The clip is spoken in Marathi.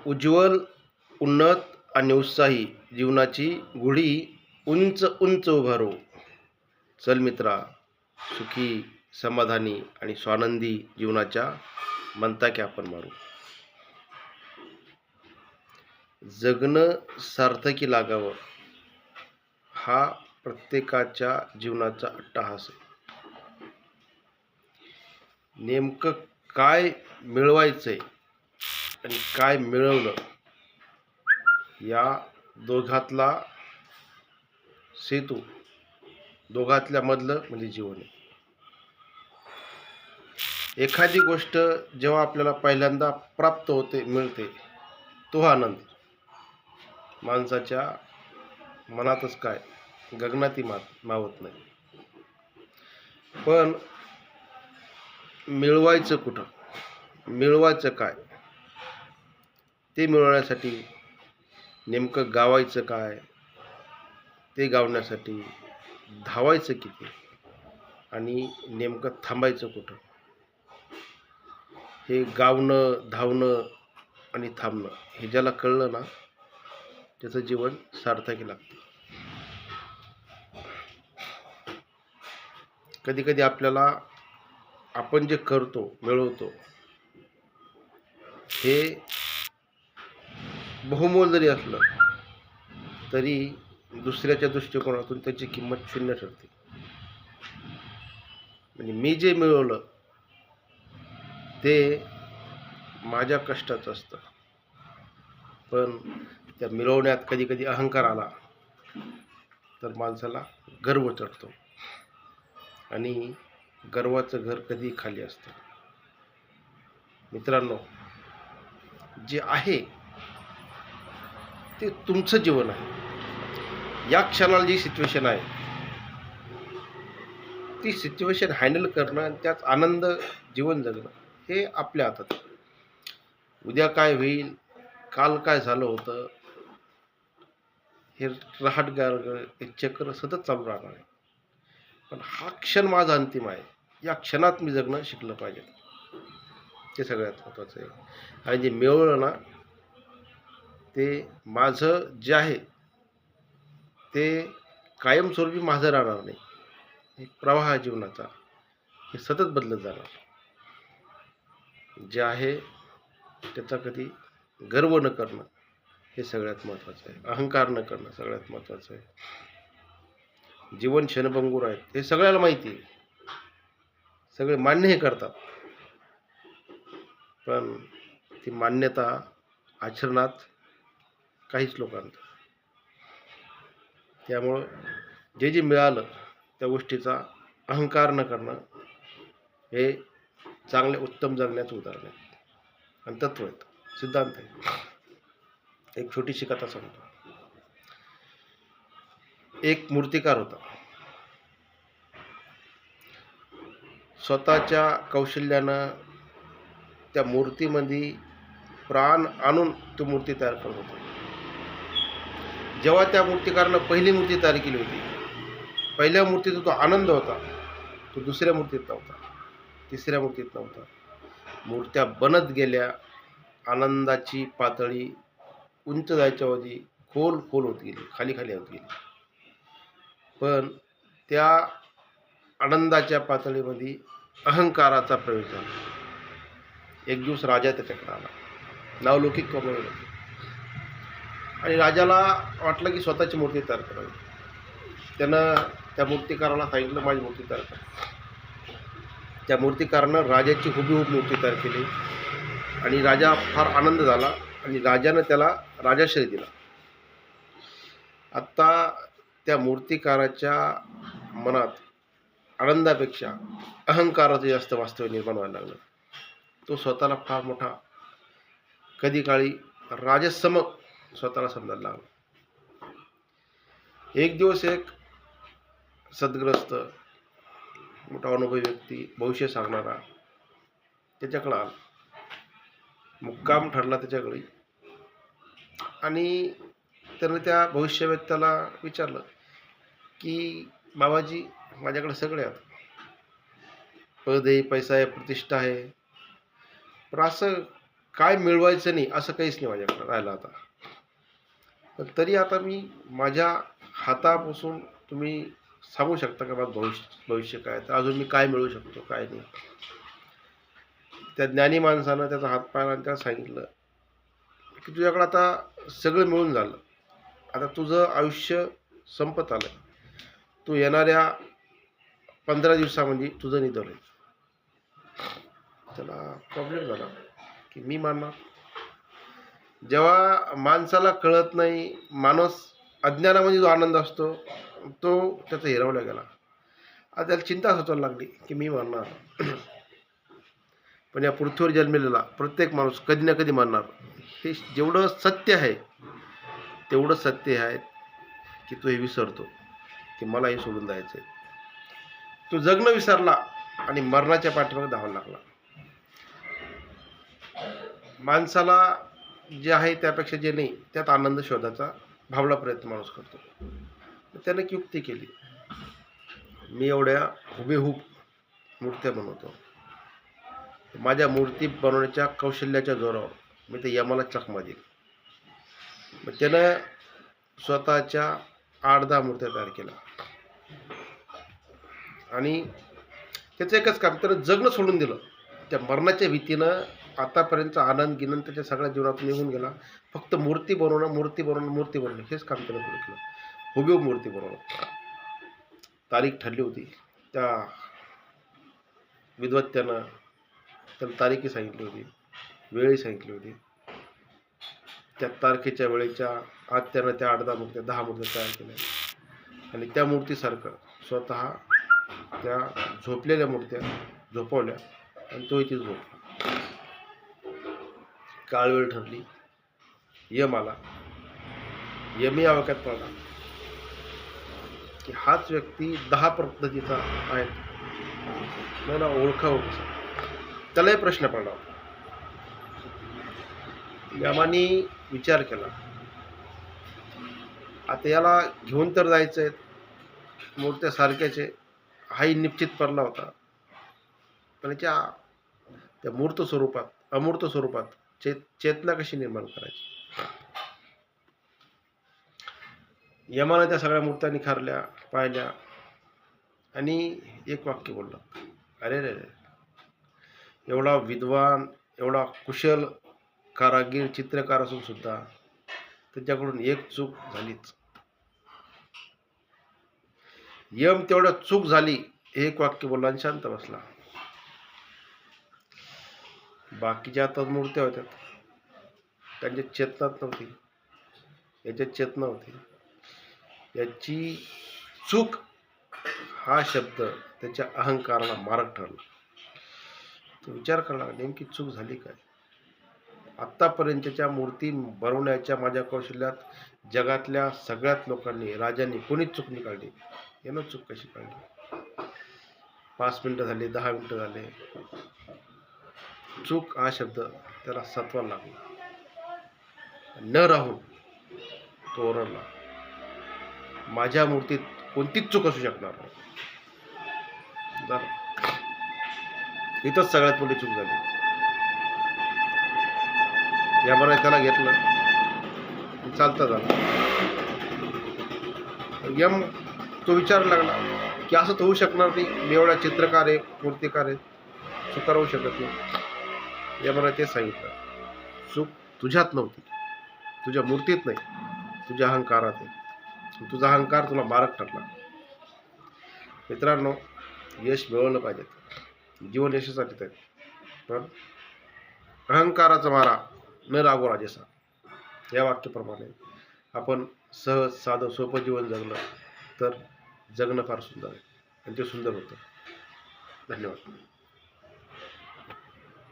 उज्ज्वल, उन्नत आणि उत्साही जीवनाची गुढी उंच उंच उभारो. चल मित्रा, सुखी, समाधानी आणि स्वानंदी जीवनाच्या मंताक्या आपण मारू. जगणं सार्थकी लागावं हा प्रत्येकाच्या जीवनाचा अट्टाहास आहे. नेमकं काय मिळवायचंय आणि काय मिळवलं या दोघातला सेतू, दोघातल्या मधलं म्हणजे जीवन आहे. एखादी गोष्ट जेव्हा आपल्याला पहिल्यांदा प्राप्त होते, मिळते, तो आनंद माणसाच्या मनातच काय गगनातही मावत नाही. पण मिळवायचं कुठं, मिळवायचं काय, ते मिळवण्यासाठी नेमकं गावायचं काय, ते गावण्यासाठी धावायचं किती आणि नेमकं थांबायचं कुठं, हे गावणं, धावणं आणि थांबणं हे ज्याला कळलं ना, त्याचं जीवन सार्थकी लागतं. कधी कधी आपल्याला आपण जे करतो, मिळवतो, हे बहुमोल जरी असलं तरी दुसऱ्याच्या दृष्टिकोनातून त्याची किंमत शून्य ठरते. म्हणजे मी जे मिळवलं ते माझ्या कष्टाचं असतं, पण त्या मिळवण्यात कधी कधी अहंकार आला तर माणसाला गर्व चढतो आणि गर्वाचं घर कधी खाली असतं. मित्रांनो, जे आहे ते तुमचं जीवन आहे. या क्षणाला जी सिच्युएशन आहे ती सिच्युएशन हँडल करणं आणि त्यात आनंद जीवन जगणं हे आपल्या हातात आहे. उद्या काय होईल, काल काय झालं होतं, हे हे चक्र सतत चालू राहणार आहे. पण हा क्षण माझा अंतिम आहे, या क्षणात मी जगणं शिकलं पाहिजे, ते सगळ्यात महत्त्वाचं आहे. आणि जे मिळवलं ना, ते माझं जे आहे ते कायमस्वरूपी माझं राहणार नाही. एक प्रवाह आहे जीवनाचा, हे सतत बदलत जाणार. जे आहे त्याचा कधी गर्व न करणं हे सगळ्यात महत्त्वाचं आहे. अहंकार न करणं सगळ्यात महत्त्वाचं आहे. जीवन क्षणभंगूर आहेत हे सगळ्याला माहिती आहे, सगळे मान्य हे करतात, पण ती मान्यता आचरणात काहीच लोकांचं. त्यामुळं जे जे मिळालं त्या गोष्टीचा अहंकार न करणं हे चांगले उत्तम जगण्याचं उदाहरण आहे आणि तत्व आहेत, सिद्धांत आहे. एक छोटीशी कथा सांगतो. एक मूर्तिकार होता. स्वतःच्या कौशल्यानं त्या मूर्तीमध्ये प्राण आणून ती मूर्ती तयार करत होता. जेव्हा त्या मूर्तिकारानं पहिली मूर्ती तयार केली होती, पहिल्या मूर्तीचा तो आनंद होता, तो दुसऱ्या मूर्तीत नव्हता, तिसऱ्या मूर्तीत नव्हता. मूर्त्या बनत गेल्या, आनंदाची पातळी उंच जायच्या होती, खोल होत गेली, खाली होत गेली. पण त्या आनंदाच्या पातळीमध्ये अहंकाराचा प्रवेश झाला. एक दिवस राजा त्याच्याकडे आला, नावलौकिक कमवलं, आणि राजाला वाटलं की स्वतःची मूर्ती तयार करावी. त्यानं त्या मूर्तिकाराला सांगितलं, माझी मूर्ती तयार कर. त्या मूर्तिकारानं राजाची हुबेहूब मूर्ती तयार केली आणि राजा फार आनंद झाला आणि राजानं त्याला राजाश्रय दिला. आत्ता त्या मूर्तिकाराच्या मनात आनंदापेक्षा अहंकाराचं जास्त वास्तव्य निर्माण व्हायला लागलं. तो स्वतःला फार मोठा, कधी काळी राजसम स्वतःला समजायला लागला. एक दिवस एक सद्ग्रस्त मोठा अनुभवी व्यक्ती, भविष्य सांगणारा, त्याच्याकडे आला. मुक्काम ठरला त्याच्याकडे आणि त्यानं त्या भविष्यवेत्याला विचारलं की बाबाजी, माझ्याकडे सगळे आहेत, पद आहे, पैसा आहे, प्रतिष्ठा आहे, पण असं काय मिळवायचं नाही असं काहीच नाही माझ्याकडं राहिलं आता. पण तरी आता मी माझ्या हातापासून तुम्ही सांगू शकता का माझं भविष्य काय, तर अजून मी काय मिळवू शकतो काय नाही. त्या ज्ञानी माणसानं त्याचा हात पाहिला आणि त्याला सांगितलं की तुझ्याकडं आता सगळं मिळून झालं, आता तुझं आयुष्य संपत आलं, तू येणाऱ्या 15 दिवसामध्ये तुझं निधन होईल. त्याला प्रॉब्लेम झाला की मी मानणार. जेव्हा माणसाला कळत नाही, माणूस अज्ञानामध्ये जो आनंद असतो तो त्याचा हिरावला गेला. आता त्याला चिंता सुचायला लागली की मी मरणार. पण या पृथ्वीवर जन्मलेला प्रत्येक माणूस कधी ना कधी मरणार. हे जेवढं सत्य आहे तेवढं सत्य आहे की तो हे विसरतो की मला हे सोडून जायचं आहे. तो जगणं विसरला आणि मरणाच्या पाठीमागे धावायला लागला. माणसाला जे आहे त्यापेक्षा जे नाही त्यात आनंद शोधायचा भावला प्रयत्न माणूस करतो. त्याने एक युक्ती केली, मी एवढ्या हुबेहूब मूर्त्या बनवतो. माझ्या मूर्ती बनवण्याच्या कौशल्याच्या जोरावर मी ते यमाला चकमा दिली. मग त्यानं स्वतःच्या 8-10 मूर्त्या तयार केल्या आणि त्याचं एकच काम, त्यानं जगणं सोडून दिलं. त्या मरणाच्या भीतीनं आतापर्यंतचा आनंद गिनंद त्याच्या सगळ्या जीवनातून निघून गेला. फक्त मूर्ती बनवणं हेच काम त्यानं सुरू केलं. हुबेहूब मूर्ती बनवणं. तारीख ठरली होती, त्या विद्वत्त्यानं त्याला तारीखही सांगितली होती, वेळही सांगितली होती. त्या तारखेच्या वेळेच्या आत त्यानं त्या 8-10 मूर्त्या 10 मूर्त्या तयार केल्या आणि त्या मूर्तीसारखं स्वतः त्या झोपलेल्या मूर्त्या झोपवल्या आणि तो इथे झोपला. काळ वेळ ठरली, यम आला. यमी आवाक्यात पडला की हाच व्यक्ती 10 पद्धतीचा आहे, मला ओळखावं कसं. त्यालाही प्रश्न पडला. यमाने विचार केला, आता याला घेऊन तर जायचं आहे, मूर्त्या सारख्याचे हाही निश्चित पडला होता, पण याच्या त्या मूर्त स्वरूपात अमूर्त स्वरूपात चेतना कशी निर्माण करायची. यमानं त्या सगळ्या मूर्त्या निखारल्या, पाहिल्या आणि एक वाक्य बोलला, अरे रे रे, एवढा विद्वान एवढा कुशल कारागीर चित्रकार असून सुद्धा त्याच्याकडून एक चूक झालीच. यम तेवढ्या चूक झाली एक वाक्य बोलला आणि शांत बसला. बाकीच्या आता मूर्त्या होत्या त्यांच्या चेतनात नव्हती, याच्यात चेतना होती. याची चूक हा शब्द त्याच्या अहंकाराला मारक ठरला. तो विचार करला, नेमकी चूक झाली काय. आत्तापर्यंतच्या मूर्ती बनवण्याच्या माझ्या कौशल्यात जगातल्या सगळ्यात लोकांनी राजांनी कोणीच चूक नाही काढली, यानं चूक कशी काढली. 5 मिनटं झाली, 10 मिनटं झाले, चूक हा शब्द त्याला सत्वाला लागला. न राहून तो ओरडला, माझ्या मूर्तीत कोणतीच चूक असू शकणार नाही. इथंच सगळ्यात मोठी चूक झाली. यामुळे त्याला घेतलं, चालता झालं. यम तो विचारायला लागला की असं तर होऊ शकणार नाही, मी एवढा चित्रकार आहे, मूर्तिकार आहे, चुका राहू शकत नाही. यामुळे ते सांगितलं, चूक तुझ्यात नव्हती, तुझ्या मूर्तीत नाही, तुझ्या अहंकारात आहे. तुझा अहंकार तुला मारक ठरला. मित्रांनो, यश मिळवलं पाहिजे, जीवन यशासाठीच आहे, पण अहंकाराचा मारा न लागो राजेसा या वाक्याप्रमाणे आपण सहज साधं सोपं जीवन जगलं तर जगणं फार सुंदर आहे आणि ते सुंदर होतं. धन्यवाद.